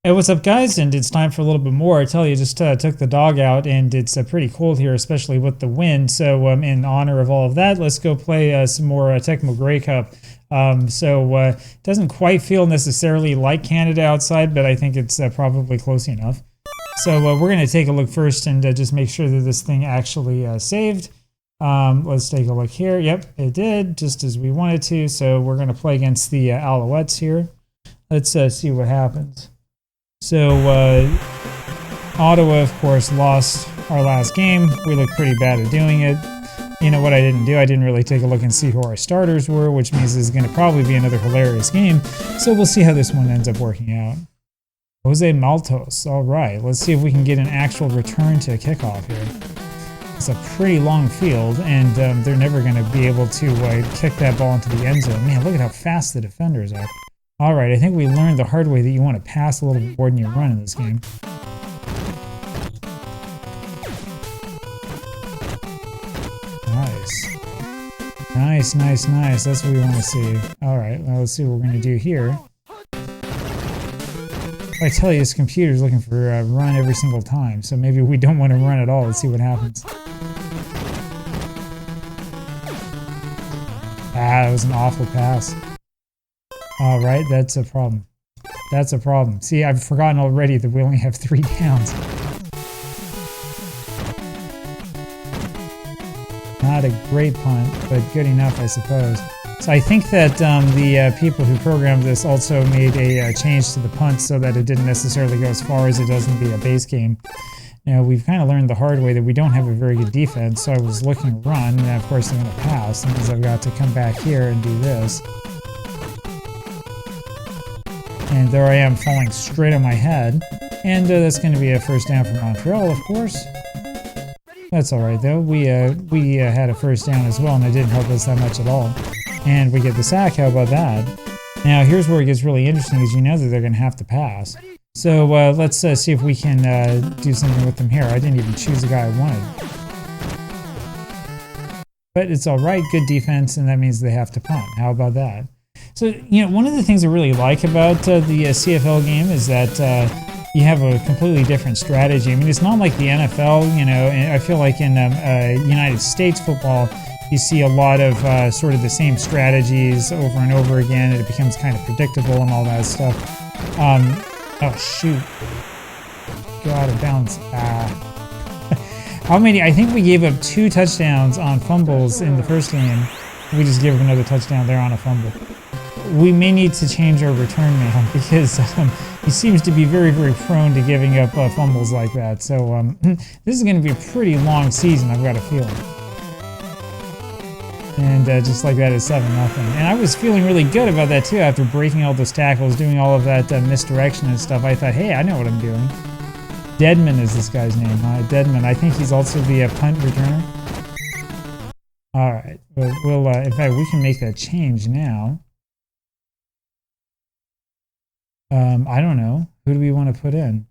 Hey, what's up, guys? And it's time for a little bit more. I tell you, just took the dog out, and it's pretty cold here, especially with the wind. So, in honor of all of that, let's go play some more Tecmo Grey Cup. It doesn't quite feel necessarily like Canada outside, but I think it's probably close enough. So, we're going to take a look first and just make sure that this thing actually saved. Let's take a look here. Yep, it did, just as we wanted to. So, we're going to play against the Alouettes here. Let's see what happens. So, Ottawa, of course, lost our last game. We looked pretty bad at doing it. You know what I didn't do? I didn't really take a look and see who our starters were, which means this is going to probably be another hilarious game. So we'll see how this one ends up working out. Jose Maltos. All right, let's see if we can get an actual return to kickoff here. It's a pretty long field, and they're never going to be able to kick that ball into the end zone. Man, look at how fast the defenders are. All right, I think we learned the hard way that you want to pass a little bit more than you run in this game. Nice. Nice. That's what we want to see. All right, well, let's see what we're going to do here. I tell you, this computer's looking for a run every single time, so maybe we don't want to run at all. Let's see what happens. That was an awful pass. All right, that's a problem. That's a problem. See, I've forgotten already that we only have 3 downs. Not a great punt, but good enough, I suppose. So I think that the people who programmed this also made a change to the punt so that it didn't necessarily go as far as it does in the base game. Now, we've kind of learned the hard way that we don't have a very good defense, so I was looking to run, and of course I'm going to pass, because I've got to come back here and do this. And there I am falling straight on my head. And that's going to be a first down for Montreal, of course. That's alright though. We had a first down as well, and it didn't help us that much at all. And we get the sack. How about that? Now here's where it gets really interesting, is you know that they're going to have to pass. So let's see if we can do something with them here. I didn't even choose the guy I wanted. But it's alright. Good defense, and that means they have to punt. How about that? So, you know, one of the things I really like about the CFL game is that you have a completely different strategy. I mean, it's not like the NFL, you know, and I feel like in United States football, you see a lot of sort of the same strategies over and over again, and it becomes kind of predictable and all that stuff. Oh, shoot. Go out of bounds. How many? I think we gave up 2 touchdowns on fumbles in the first game. We just gave up another touchdown there on a fumble. We may need to change our return man, because he seems to be very, very prone to giving up fumbles like that. So this is going to be a pretty long season, I've got a feeling. And just like that, it's 7-0. And I was feeling really good about that too, after breaking all those tackles, doing all of that misdirection and stuff. I thought, hey, I know what I'm doing. Deadman is this guy's name. Deadman. I think he's also the punt returner. All right. We'll in fact, we can make that change now. I don't know. Who do we want to put in?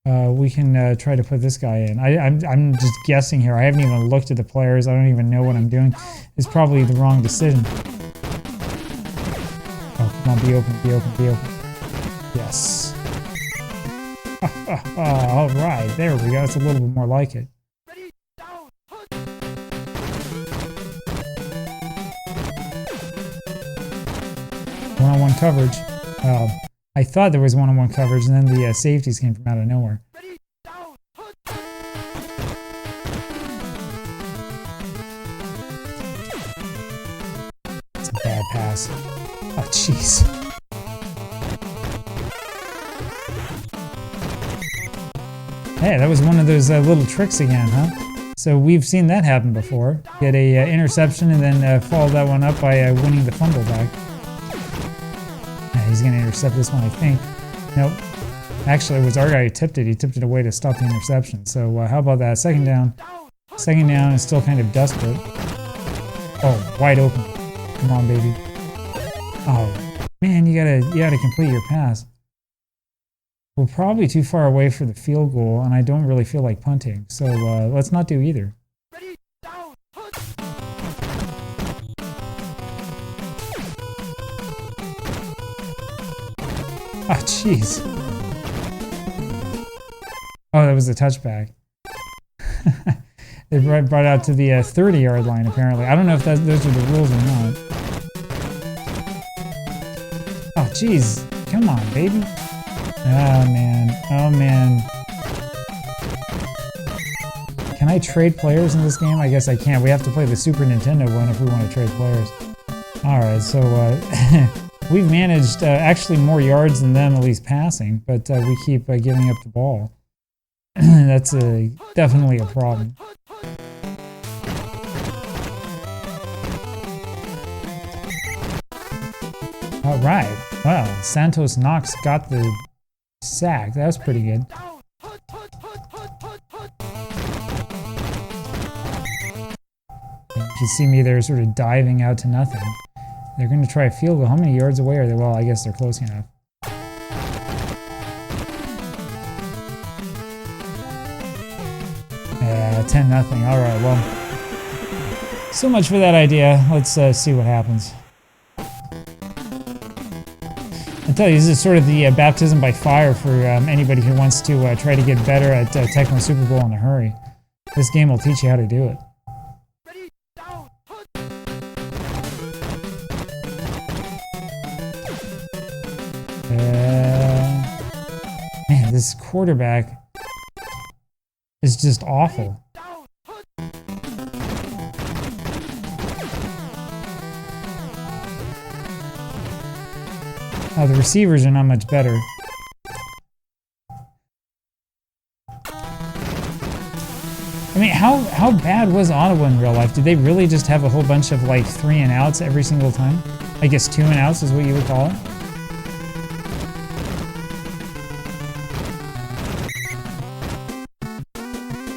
We can try to put this guy in. I'm just guessing here. I haven't even looked at the players. I don't even know what I'm doing. It's probably the wrong decision. Oh, come on, be open, be open, be open. Yes. All right, there we go. It's a little bit more like it. One-on-one coverage. I thought there was one-on-one coverage, and then the safeties came from out of nowhere. It's a bad pass. Oh, jeez. Hey, that was one of those little tricks again, huh? So we've seen that happen before. Get a interception and then follow that one up by winning the fumble back. He's going to intercept this one, I think. Nope. Actually, it was our guy who tipped it. He tipped it away to stop the interception. So how about that? Second down. Second down is still kind of desperate. Oh, wide open. Come on, baby. Oh, man, you gotta complete your pass. We're probably too far away for the field goal, and I don't really feel like punting. So let's not do either. Ah, jeez. Oh, that was the touchback. They brought out to the 30-yard line, apparently. I don't know if those are the rules or not. Oh, jeez. Come on, baby. Oh, man. Oh, man. Can I trade players in this game? I guess I can't. We have to play the Super Nintendo one if we want to trade players. Alright, so we've managed actually more yards than them, at least passing, but we keep giving up the ball. That's definitely a problem. Alright, wow, Santos Knox got the sack. That was pretty good. You see me there sort of diving out to nothing. They're going to try a field goal. How many yards away are they? Well, I guess they're close enough. 10-0. All right, well, so much for that idea. Let's see what happens. I tell you, this is sort of the baptism by fire for anybody who wants to try to get better at Tecmo Super Bowl in a hurry. This game will teach you how to do it. Man, this quarterback is just awful. The receivers are not much better. I mean, how bad was Ottawa in real life? Did they really just have a whole bunch of like 3 and outs every single time? I guess 2 and outs is what you would call it.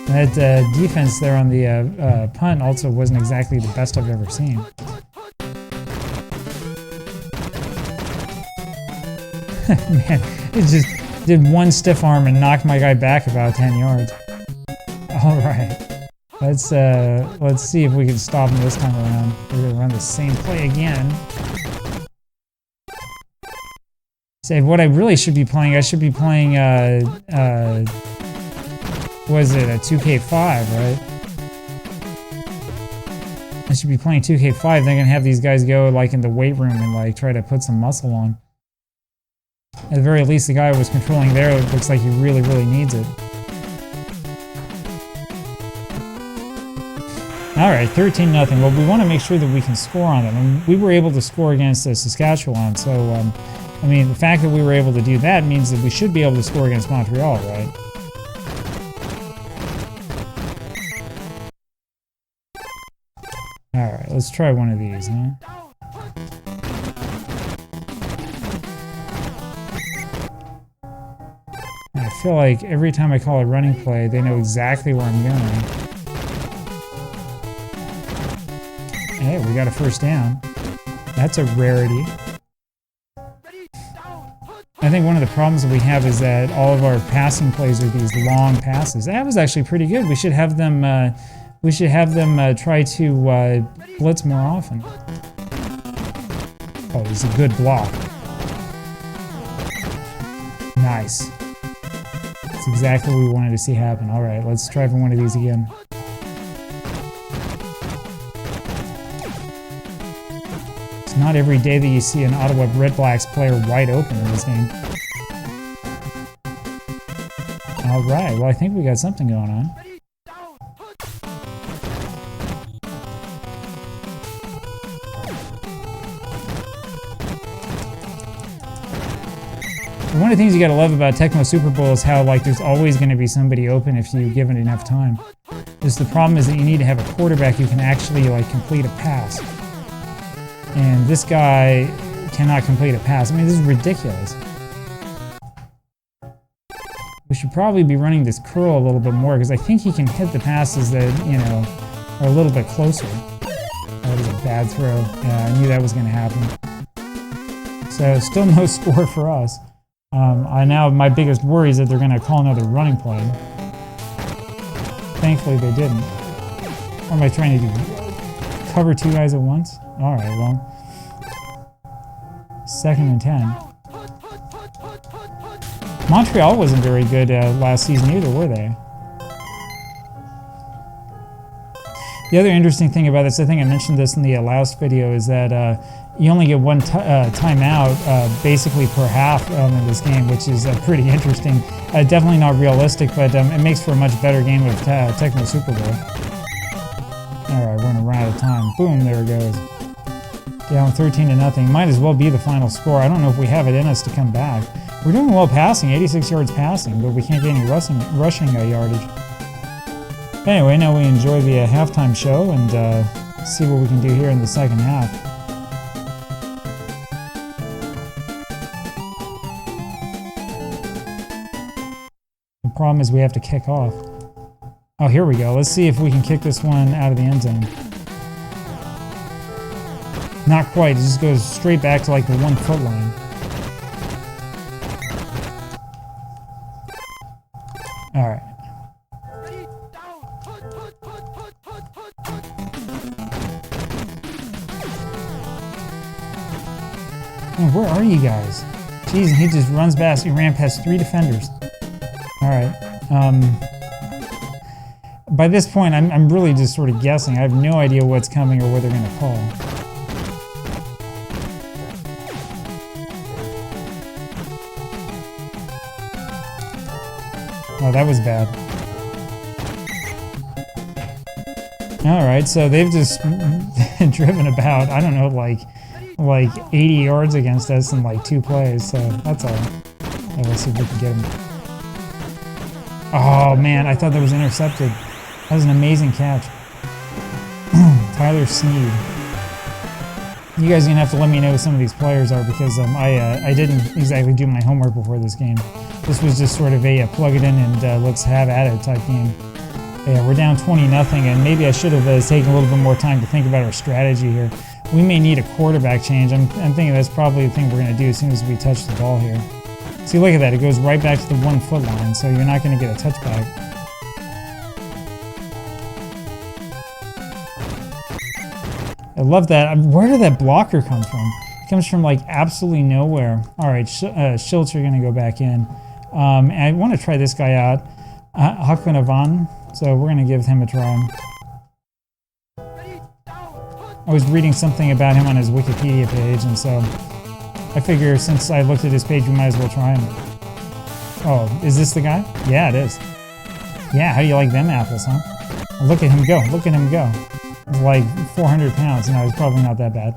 That defense there on the punt also wasn't exactly the best I've ever seen. Man, it just did one stiff arm and knocked my guy back about 10 yards. All right, let's see if we can stop him this time around. We're gonna run the same play again. Say what I really should be playing. I should be playing was it a 2K5, right? I should be playing 2K5. They're gonna have these guys go like in the weight room and like try to put some muscle on. At the very least, the guy who was controlling there looks like he really, really needs it. Alright, 13-0. Well, we want to make sure that we can score on them. And we were able to score against Saskatchewan, so, I mean, the fact that we were able to do that means that we should be able to score against Montreal, right? Alright, let's try one of these, huh? I feel like every time I call a running play, they know exactly where I'm going. Hey, we got a first down. That's a rarity. I think one of the problems that we have is that all of our passing plays are these long passes. That was actually pretty good. We should have them. Try to blitz more often. Oh, this is a good block. Nice. That's exactly what we wanted to see happen. All right, let's try for one of these again. It's not every day that you see an Ottawa Red Blacks player wide open in this game. All right, well, I think we got something going on. One of the things you gotta love about Tecmo Super Bowl is how like there's always going to be somebody open if you give it enough time. Just the problem is that you need to have a quarterback who can actually like complete a pass. And this guy cannot complete a pass. I mean, this is ridiculous. We should probably be running this curl a little bit more because I think he can hit the passes that, you know, are a little bit closer. That was a bad throw. Yeah, I knew that was going to happen. So still no score for us. Now my biggest worry is that they're going to call another running play. Thankfully they didn't. What am I trying to do? Cover 2 guys at once? Alright, well. 2nd and 10. Come Montreal wasn't very good last season either, were they? The other interesting thing about this, I think I mentioned this in the last video, is that you only get one timeout basically per half in this game, which is pretty interesting. Definitely not realistic, but it makes for a much better game of Tecmo Super Bowl. Alright, we're going to run out of time. Boom, there it goes. Down 13-0. Might as well be the final score. I don't know if we have it in us to come back. We're doing well passing, 86 yards passing, but we can't get any rushing yardage. Anyway, now we enjoy the halftime show and see what we can do here in the second half. The problem is we have to kick off. Oh, here we go. Let's see if we can kick this one out of the end zone. Not quite. It just goes straight back to like the 1 foot line. All right. Oh, where are you guys? Jeez, he just runs past. He ran past 3 defenders. All right. By this point, I'm really just sort of guessing. I have no idea what's coming or what they're going to call. Oh, that was bad. Alright, so they've just driven about, I don't know, like 80 yards against us in like 2 plays, so that's all. Let's see if we can get him. Oh man, I thought that was intercepted. That was an amazing catch. Tyler Sneed. You guys are going to have to let me know who some of these players are, because I didn't exactly do my homework before this game. This was just sort of a plug it in and let's have at it type game. Yeah, we're down 20-0, and maybe I should have taken a little bit more time to think about our strategy here. We may need a quarterback change. I'm thinking that's probably the thing we're going to do as soon as we touch the ball here. See, look at that. It goes right back to the 1 foot line, so you're not going to get a touchback. I love that. Where did that blocker come from? It comes from like absolutely nowhere. All right, Schultz are going to go back in. And I want to try this guy out, Hakanavan. So we're going to give him a try. I was reading something about him on his Wikipedia page, and so I figure since I looked at his page, we might as well try him. Oh, is this the guy? Yeah, it is. Yeah, how do you like them apples, huh? Look at him go. Look at him go. He's like 400 pounds. No, he's probably not that bad.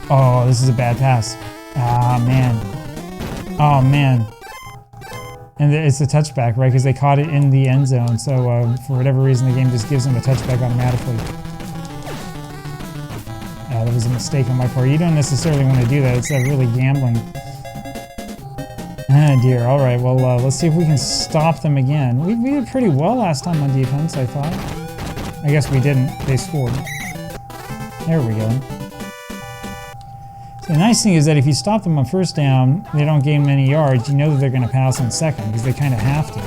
Oh, this is a bad pass. Ah, man. Oh, man. And it's a touchback, right? Because they caught it in the end zone. So for whatever reason, the game just gives them a touchback automatically. That was a mistake on my part. You don't necessarily want to do that. It's really gambling. Ah, dear. All right. Well, let's see if we can stop them again. We did pretty well last time on defense, I thought. I guess we didn't. They scored. There we go. The nice thing is that if you stop them on first down, they don't gain many yards, you know that they're going to pass on second, because they kind of have to.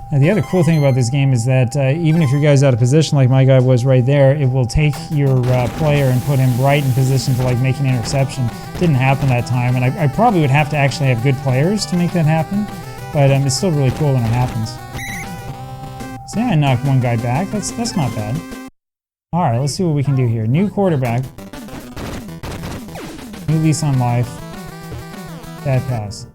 Now, the other cool thing about this game is that even if your guy's out of position, like my guy was right there, it will take your player and put him right in position to like make an interception. Didn't happen that time, and I probably would have to actually have good players to make that happen, but it's still really cool when it happens. So yeah, I knocked one guy back. That's not bad. All right, let's see what we can do here. New quarterback. New lease on life. Bad pass.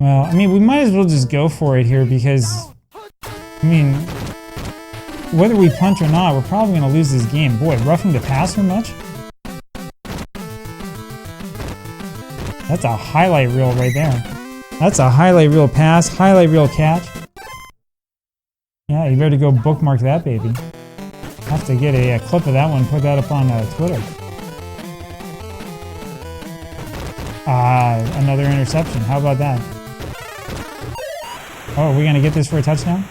Well, I mean, we might as well just go for it here because, I mean, whether we punt or not, we're probably going to lose this game. Boy, roughing the passer much? That's a highlight reel right there. That's a highlight reel pass, highlight reel catch. Yeah, you better go bookmark that baby. Have to get a clip of that one, put that up on Twitter. Another interception. How about that? Oh, are we going to get this for a touchdown?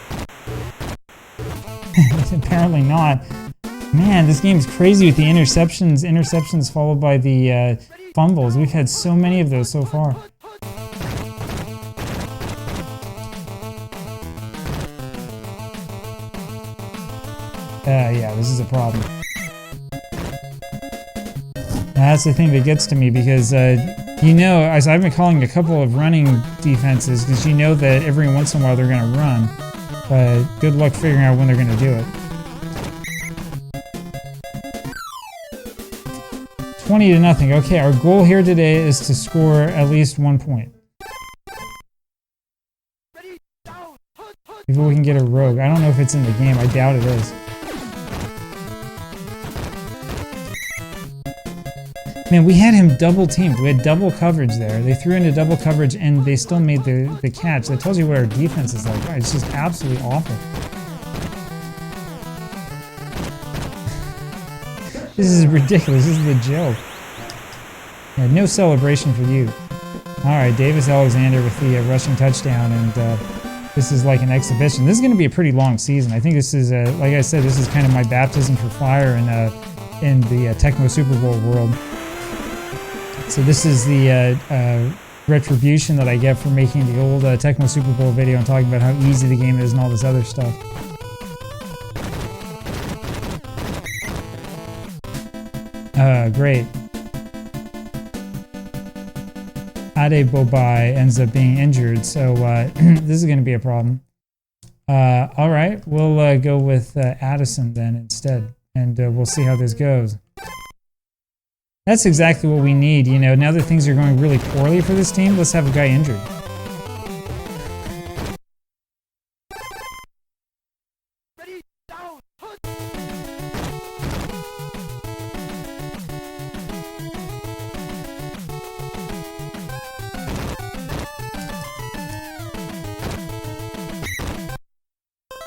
Apparently not. Man, this game's crazy with the interceptions. Interceptions followed by the fumbles. We've had so many of those so far. Yeah, this is a problem. That's the thing that gets to me because, you know, as I've been calling a couple of running defenses because you know that every once in a while they're going to run. But good luck figuring out when they're going to do it. 20-0. Okay, our goal here today is to score at least 1 point. Maybe we can get a rogue. I don't know if it's in the game. I doubt it is. Man, we had him double teamed. We had double coverage there. They threw into double coverage and they still made the catch. That tells you what our defense is like. Right, it's just absolutely awful. This is ridiculous. This is a joke. Yeah, no celebration for you. Alright, Davis Alexander with the rushing touchdown, and this is like an exhibition. This is going to be a pretty long season. I think this is, like I said, this is kind of my baptism for fire in the Tecmo Super Bowl world. So this is the retribution that I get for making the old Tecmo Super Bowl video and talking about how easy the game is and all this other stuff. Great. Ade Bobai ends up being injured, so this is going to be a problem. All right, we'll go with Addison then instead, and we'll see how this goes. That's exactly what we need, you know. Now that things are going really poorly for this team, let's have a guy injured.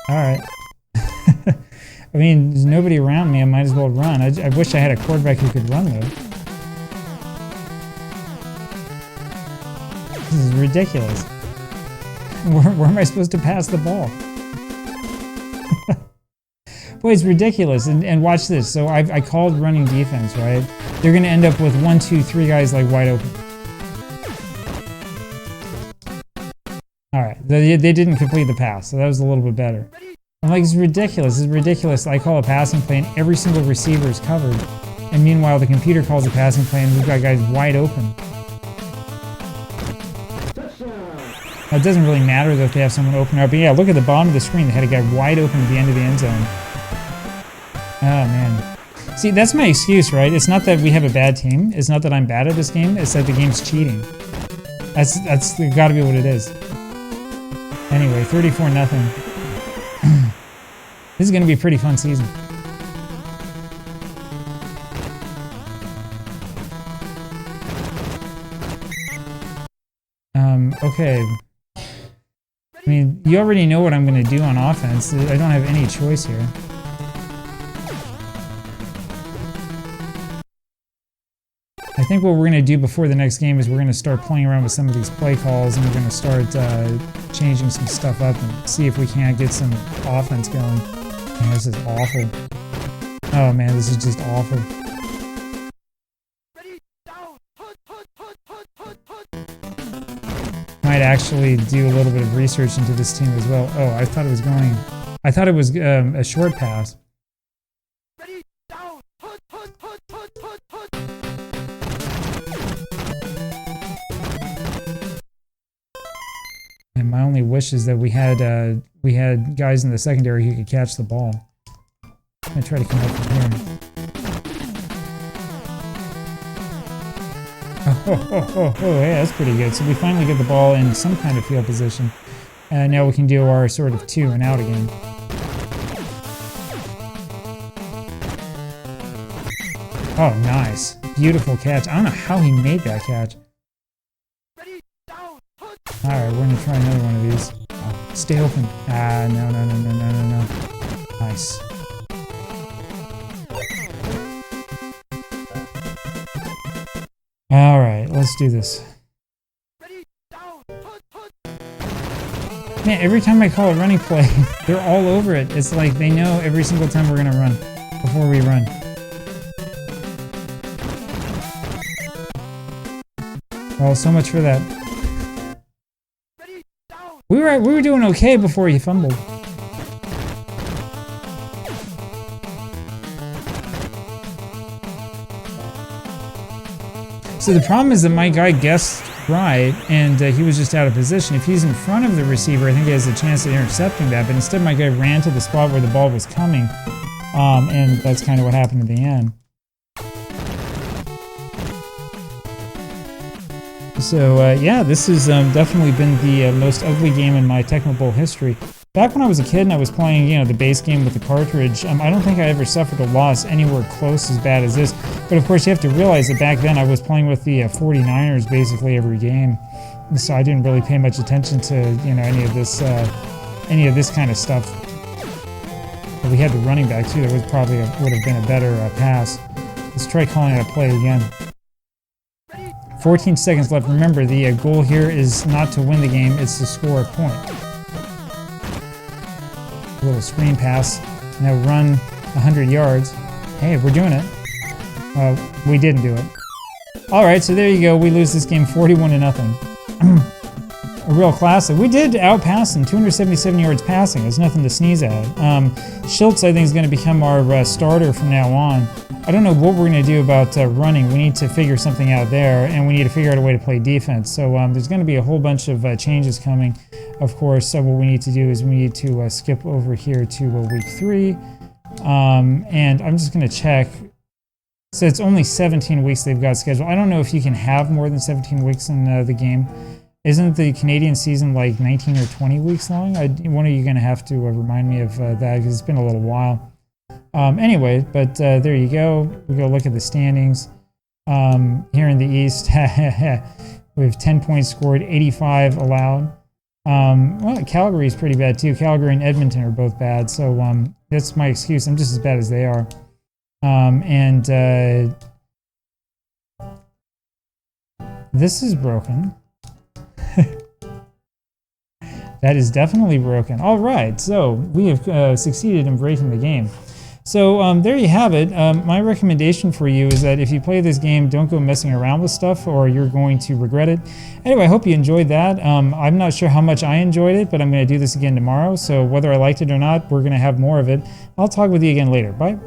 Alright. I mean, there's nobody around me, I might as well run. I wish I had a quarterback who could run, though. This is ridiculous. Where am I supposed to pass the ball? Boy, it's ridiculous. And watch this. So I called running defense, right? They're going to end up with 1, 2, 3 guys like wide open. Alright, they didn't complete the pass, so that was a little bit better. I'm like, it's ridiculous. It's ridiculous. I call a passing play and every single receiver is covered. And meanwhile, the computer calls a passing play and we've got guys wide open. Now, it doesn't really matter though if they have someone open up. But yeah, look at the bottom of the screen. They had a guy wide open at the end of the end zone. Oh, man. See, that's my excuse, right? It's not that we have a bad team. It's not that I'm bad at this game. It's that the game's cheating. That's gotta be what it is. Anyway, 34-0. This is going to be a pretty fun season. Okay. I mean, you already know what I'm going to do on offense. I don't have any choice here. I think what we're going to do before the next game is we're going to start playing around with some of these play calls and we're going to start changing some stuff up and see if we can't get some offense going. Man, this is awful. Oh man, this is just awful. Might actually do a little bit of research into this team as well. Oh, I thought it was a short pass. And my only wish is that we had guys in the secondary who could catch the ball. I'm gonna try to come up from here. Oh, yeah, that's pretty good. So we finally get the ball in some kind of field position. And now we can do our sort of 2 and out again. Oh, nice. Beautiful catch. I don't know how he made that catch. Alright, we're gonna try another one of these. Oh, stay open. Ah, no. Nice. Alright, let's do this. Man, every time I call a running play, they're all over it. It's like they know every single time we're gonna run before we run. Well, so much for that. We were doing okay before he fumbled. So the problem is that my guy guessed right, and he was just out of position. If he's in front of the receiver, I think he has a chance at intercepting that, but instead my guy ran to the spot where the ball was coming, and that's kind of what happened in the end. So yeah, this has definitely been the most ugly game in my Tecmo Bowl history. Back when I was a kid and I was playing, you know, the base game with the cartridge, I don't think I ever suffered a loss anywhere close as bad as this. But of course, you have to realize that back then I was playing with the 49ers basically every game, so I didn't really pay much attention to, you know, any of this kind of stuff. But we had the running back too. That was probably would have been a better pass. Let's try calling out a play again. 14 seconds left. Remember, the goal here is not to win the game; it's to score a point. A little screen pass. Now run 100 yards. Hey, we're doing it. We didn't do it. All right, so there you go. We lose this game 41-0. A real classic. We did outpass them, 277 yards passing. There's nothing to sneeze at. Schultz, I think, is going to become our starter from now on. I don't know what we're going to do about running. We need to figure something out there, and we need to figure out a way to play defense. So there's going to be a whole bunch of changes coming. Of course, so what we need to do is we need to skip over here to week 3. And I'm just going to check. So it's only 17 weeks they've got scheduled. I don't know if you can have more than 17 weeks in the game. Isn't the Canadian season like 19 or 20 weeks long? One of you going to have to remind me of that, because it's been a little while. Anyway, but there you go. We go look at the standings. Here in the East, we have 10 points scored, 85 allowed. Well, Calgary is pretty bad too. Calgary and Edmonton are both bad, so that's my excuse. I'm just as bad as they are. This is broken. That is definitely broken. All right, so we have succeeded in breaking the game. So there you have it. My recommendation for you is that if you play this game, don't go messing around with stuff or you're going to regret it. Anyway, I hope you enjoyed that. I'm not sure how much I enjoyed it, but I'm going to do this again tomorrow. So whether I liked it or not, we're going to have more of it. I'll talk with you again later. Bye.